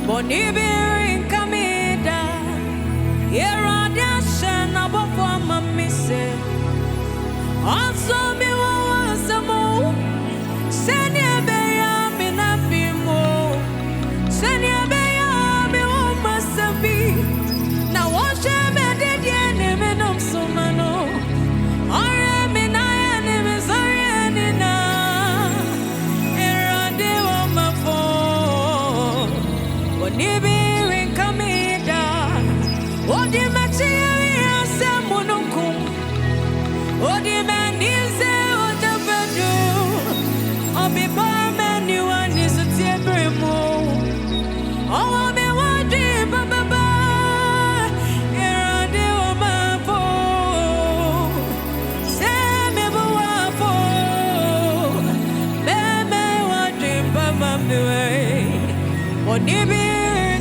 Bonibirin kamida, irradiation above my missing. Also, me was a move. Send your baby, nothing more. Send your baby, must be. Now, watch him and the enemy, no so mano. Or am in I enemies, or any now. Irradiate on my phone. Bonibirin kamida, what the material, some monocum. Oh, the man is what the bedroom. Oh, be barman, you want is a table. Oh, me what dream, Baba. Here are the woman for. Say me for. Baby, what dream, Baba, me way. What you be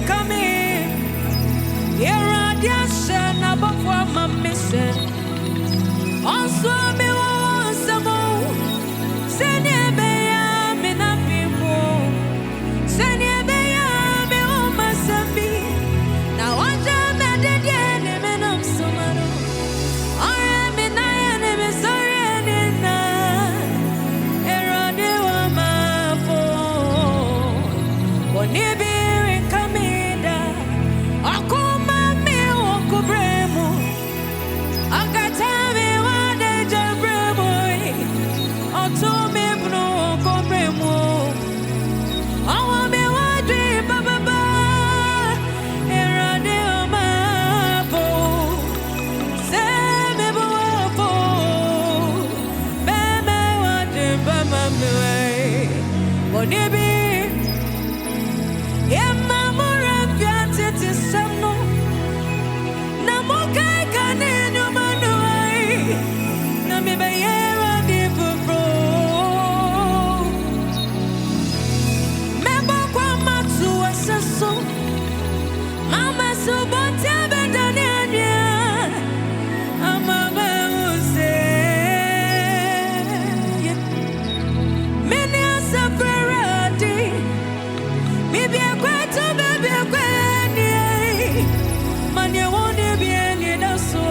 coming? Here are the ocean above what my mission. Also, me want some more. Send your baby, me nothing more. Send your baby, me want myself be. Now watch out, me the enemy, no so mano. I am in the enemy, sorry, and erode woman for. Bonibirin kamida, akuma me wakubremo. Akatame wade jabreboy, otome bro kombremo. Awa me wade baba, erade omapo. Se me boapo, beme wade baba me. Bonibi, yema mora fiante tisano. Namokai kanenu manuai, na mi bayera di bro. Mebo kwa matu aseso, mama subote bedani anya, amama use. Mini asaferati, mi bia kwetu bebe kweni. Manye wone bien na so.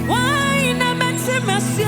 Why na maximasi